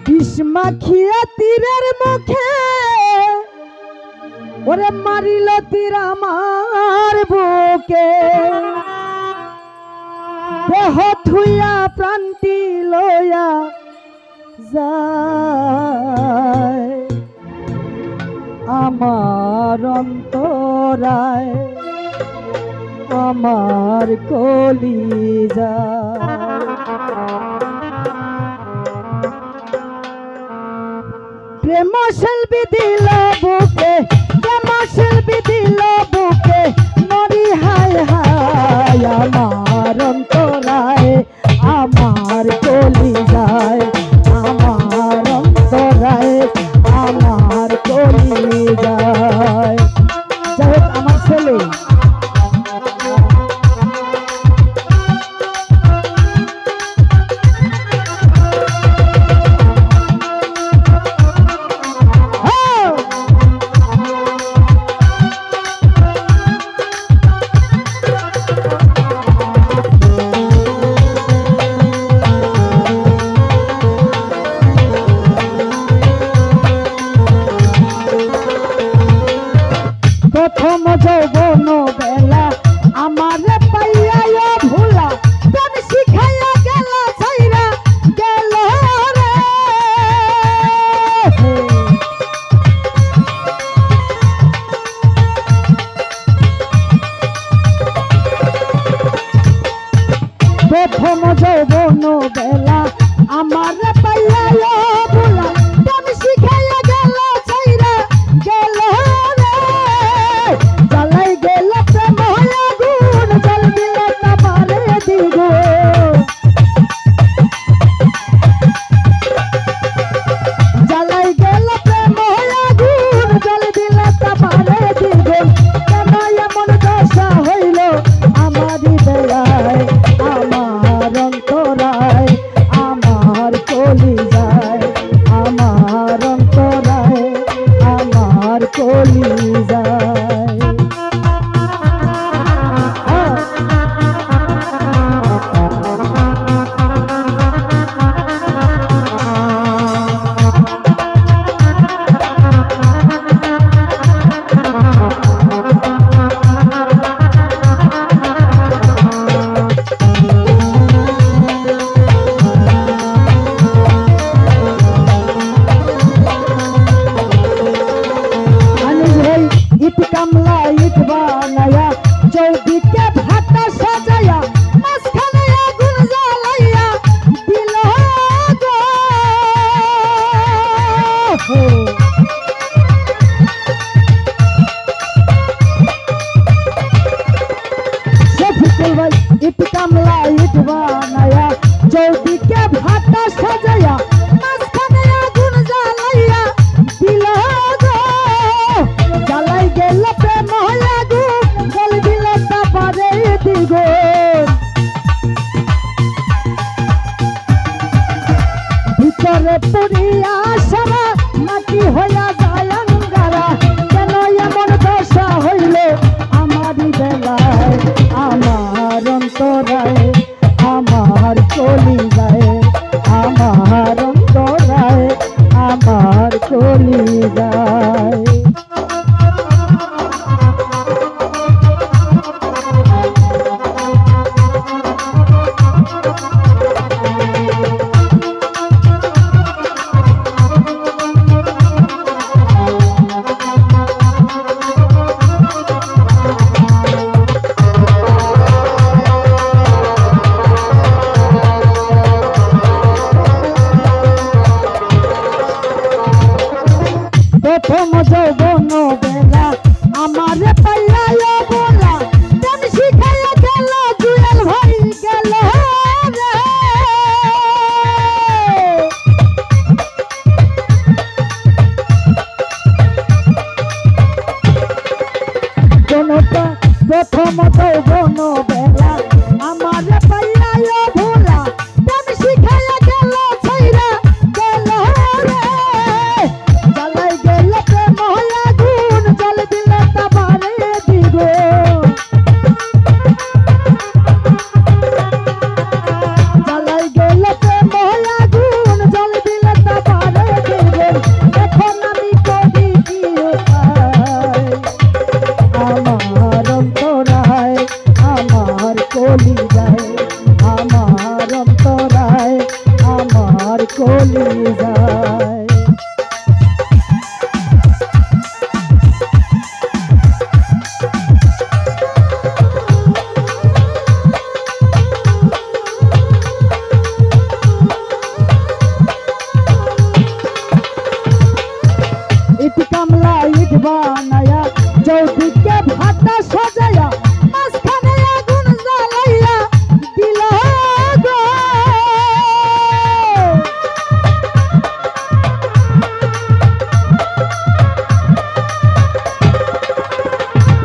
বিষ মাখিয়া তীরের মুখে ওরে মারিল তীর আমার বুকে দেহ থুইয়া প্রান্তি লইয়া যায় আমার অন্তরায় আমার কলিজা প্রেম শিল্পী দিল বুকে প্রেম শিল্পী দিল বুকে মরি হায় হায় আমার অন্তরায় আমার কলিজায় আমার অন্তরায় আমার কলিজায় যাই হোক আমার ছেলে প্রথম যৌবন বেলা আমার পাইয়া ভোলা প্রেম শিখাইয়া গেল ছাইরা গেল রে প্রথম যৌবন বেলা আমার পাইয়া ভোলা প্রেম শিখাইয়া গেল ছাইরা গেল কামলা ইট বানায়া চৌদিকে ভাটা সাজায়া মাঝখানে আগুন জ্বালাইয়া দিল গো শফিকুল ভাই ইট কামলা ইট বানায়া চৌদিকে ভাটা সাজায়া মাঝখানে আগুন জ্বালাইয়া দিল গো জ্বালাই গেল প্রেম লাগু জল দিল তাপারে দিগন ভিতরে পুরিয়া সারা মাটি হইয়া যায় আঙ্গারা কেন এমন দশা হইল আমারই বেলায় আমার অন্তরায় আমার কলিজায় আমার অন্তরায় আমার কলিজায় কলিজায়। ইট কামলা ইট বানায়া চৌদিকে ভাটা সাজায়া মাঝখানে আগুন জ্বালাইয়া দিল গো।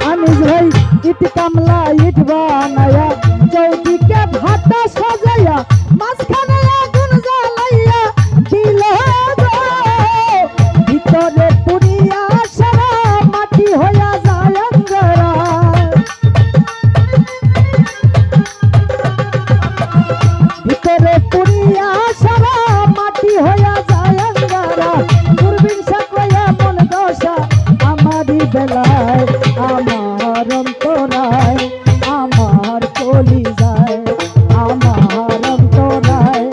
আনিস ভাই ইট কামলা ইট বানায়া চৌদিকে ভাটা সাজায়া মাঝখানে আগুন জ্বালাইয়া দিল গো। ভিতরে পুরিয়া সারা মাটি হইয়া যায় অঙ্গারা, ভিতরে পুরিয়া সারা মাটি হইয়া যায় অঙ্গারা। দূরবীন সাকয়া মন দশা আমারই বেলায়, আমার অন্তরায় আমার কলিজায়, আমার অন্তরায়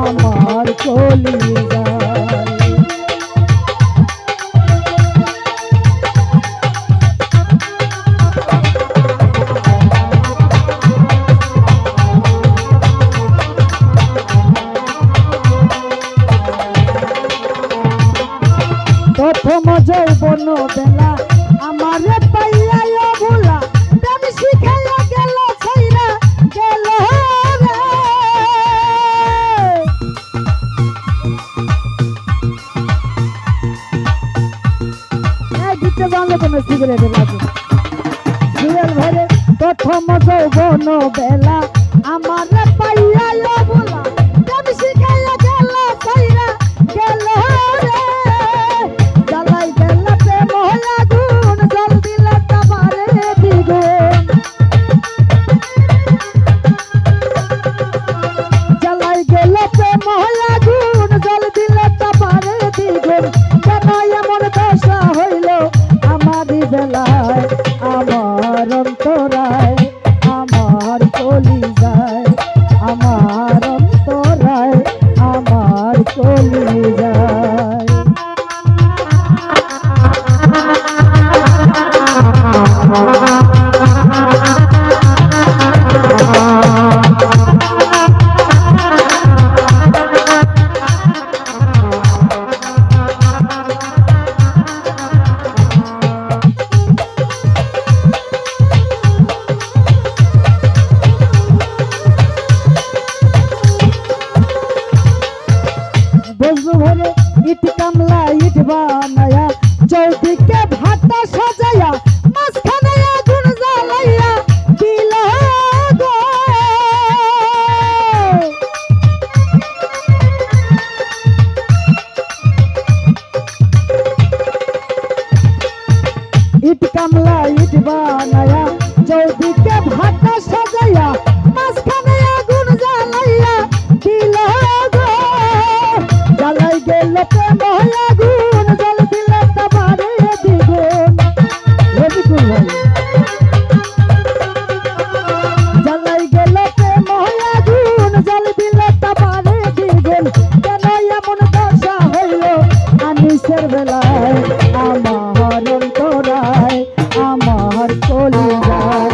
আমার কলিজায়। প্রথম যৌবন বেলা আমারে পাইয়া ভোলা, প্রেম শিখাইয়া গেল ছাইরা গেল রে। এই গীতে জানলে কোনো সিগারেটের লাগে জুয়েল ভাইরে। প্রথম যৌবন বেলা আমারে পাইয়া ভোলা, প্রেম শিখাইয়া গেল ছাইরা গেল রে। জ্বালাই গেল প্রেম হইয়া গুণ, জল দিলে তাবারে দ্বিগুণ। জ্বালাই গেল প্রেম হইয়া গুণ, জল দিলে তাবারে দ্বিগুণ। কেন এমন দশা হইল আমারই বেলায়, আমার অন্তরায় আমার কলিজায়, আমার অন্তরায় আমার কলিজায়। বজলু ভরে ইট কামলা ইট বানায়া চৌদিকে ভাটা সাজায়া মাঝখানে আগুন জ্বালাইয়া দিল গো। ইট কামলা ইট বানায়া চৌদিকে ভাটা সাজায়া মাঝখানে আগুন জ্বালাইয়া দিল গো। জ্বালাই গেল প্রেম হইয়া গুণ, জল দিলে তাবারে দ্বিগুণ। জ্বালাই গেল প্রেম হইয়া গুণ, জল দিলে তাবারে দ্বিগুণ। কেন এমন দশা হইল আনিসের বেলায়, আমার অন্তরায় আমার কলিজায়।